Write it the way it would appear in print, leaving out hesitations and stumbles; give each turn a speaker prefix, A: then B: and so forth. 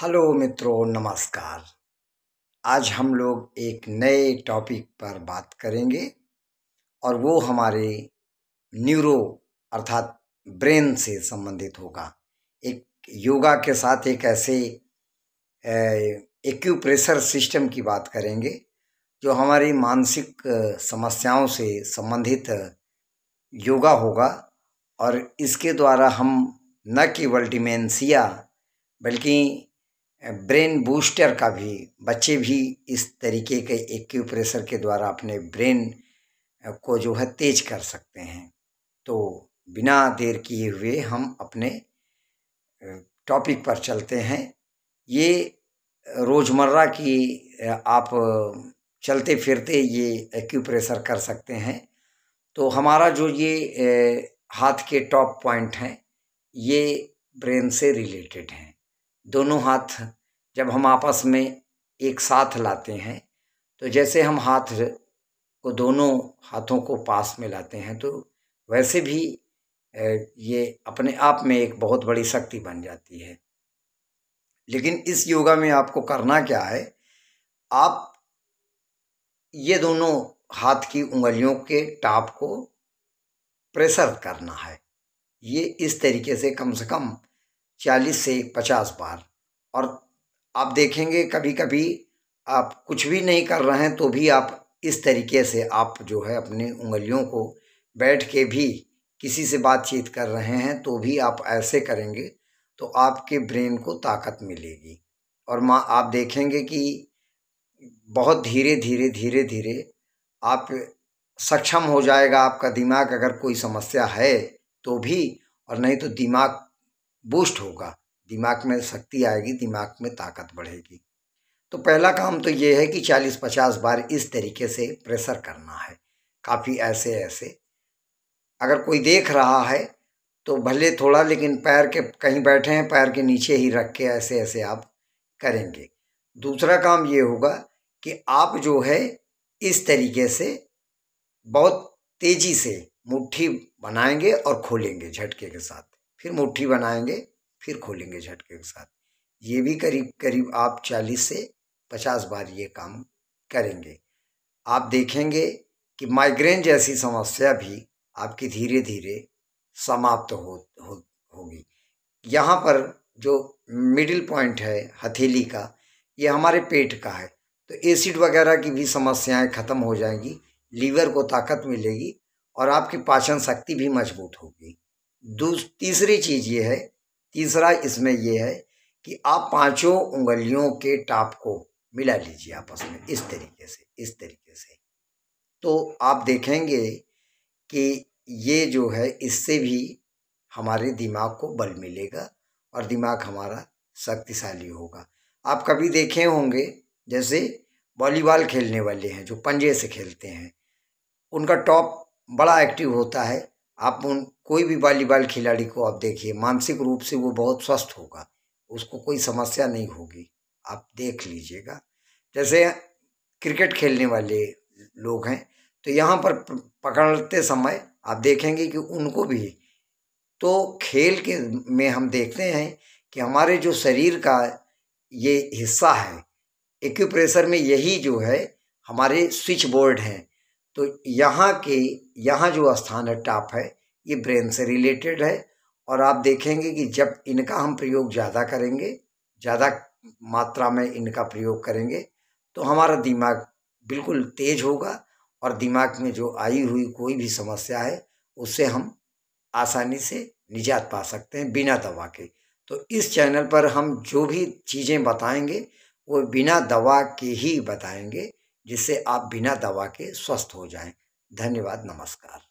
A: Hello मित्रों, नमस्कार। आज हम लोग एक नए टॉपिक पर बात करेंगे और वो हमारे न्यूरो अर्थात ब्रेन से संबंधित होगा। एक योगा के साथ एक ऐसे एक्यूप्रेशर सिस्टम की बात करेंगे जो हमारी मानसिक समस्याओं से संबंधित योगा होगा। और इसके द्वारा हम न केवल डिमेंशिया बल्कि ब्रेन बूस्टर का भी बच्चे भी इस तरीके के एक्यूप्रेशर के द्वारा अपने ब्रेन को जो है तेज कर सकते हैं। तो बिना देर किए हुए हम अपने टॉपिक पर चलते हैं। ये रोज़मर्रा की आप चलते फिरते ये एक्यूप्रेशर कर सकते हैं। तो हमारा जो ये हाथ के टॉप पॉइंट हैं ये ब्रेन से रिलेटेड हैं। दोनों हाथ जब हम आपस में एक साथ लाते हैं तो जैसे हम हाथ को दोनों हाथों को पास में लाते हैं तो वैसे भी ये अपने आप में एक बहुत बड़ी शक्ति बन जाती है। लेकिन इस योगा में आपको करना क्या है, आप ये दोनों हाथ की उंगलियों के टाप को प्रेशर करना है। ये इस तरीके से कम 40 से 50 बार। और आप देखेंगे कभी कभी आप कुछ भी नहीं कर रहे हैं तो भी आप इस तरीके से आप जो है अपनी उंगलियों को बैठ के भी किसी से बातचीत कर रहे हैं तो भी आप ऐसे करेंगे तो आपके ब्रेन को ताकत मिलेगी। और आप देखेंगे कि बहुत धीरे धीरे धीरे धीरे आप सक्षम हो जाएगा आपका दिमाग, अगर कोई समस्या है तो भी, और नहीं तो दिमाग बूस्ट होगा, दिमाग में शक्ति आएगी, दिमाग में ताकत बढ़ेगी। तो पहला काम तो ये है कि 40-50 बार इस तरीके से प्रेशर करना है। काफ़ी ऐसे ऐसे अगर कोई देख रहा है तो भले थोड़ा, लेकिन पैर के कहीं बैठे हैं पैर के नीचे ही रख के ऐसे ऐसे आप करेंगे। दूसरा काम ये होगा कि आप जो है इस तरीके से बहुत तेजी से मुट्ठी बनाएंगे और खोलेंगे झटके के साथ, फिर मुट्ठी बनाएंगे फिर खोलेंगे झटके के साथ। ये भी करीब करीब आप 40 से 50 बार ये काम करेंगे। आप देखेंगे कि माइग्रेन जैसी समस्या भी आपकी धीरे धीरे समाप्त होगी। यहाँ पर जो मिडिल पॉइंट है हथेली का, ये हमारे पेट का है, तो एसिड वगैरह की भी समस्याएं खत्म हो जाएंगी, लीवर को ताकत मिलेगी और आपकी पाचन शक्ति भी मजबूत होगी। तीसरी चीज़ ये है, तीसरा इसमें ये है कि आप पांचों उंगलियों के टाप को मिला लीजिए आपस में इस तरीके से। तो आप देखेंगे कि ये जो है इससे भी हमारे दिमाग को बल मिलेगा और दिमाग हमारा शक्तिशाली होगा। आप कभी देखे होंगे जैसे वॉलीबॉल खेलने वाले हैं जो पंजे से खेलते हैं, उनका टॉप बड़ा एक्टिव होता है। आप कोई भी वॉलीबॉल खिलाड़ी को आप देखिए, मानसिक रूप से वो बहुत स्वस्थ होगा, उसको कोई समस्या नहीं होगी, आप देख लीजिएगा। जैसे क्रिकेट खेलने वाले लोग हैं तो यहाँ पर पकड़ते समय आप देखेंगे कि उनको भी, तो खेल के में हम देखते हैं कि हमारे जो शरीर का ये हिस्सा है एक्यूप्रेशर में, यही जो है हमारे स्विच बोर्ड हैं। तो यहाँ जो स्थान है टाप है ये ब्रेन से रिलेटेड है। और आप देखेंगे कि जब इनका हम प्रयोग ज़्यादा करेंगे, ज़्यादा मात्रा में इनका प्रयोग करेंगे तो हमारा दिमाग बिल्कुल तेज होगा और दिमाग में जो आई हुई कोई भी समस्या है उससे हम आसानी से निजात पा सकते हैं बिना दवा के। तो इस चैनल पर हम जो भी चीज़ें बताएंगे वो बिना दवा के ही बताएंगे, जिससे आप बिना दवा के स्वस्थ हो जाएं। धन्यवाद, नमस्कार।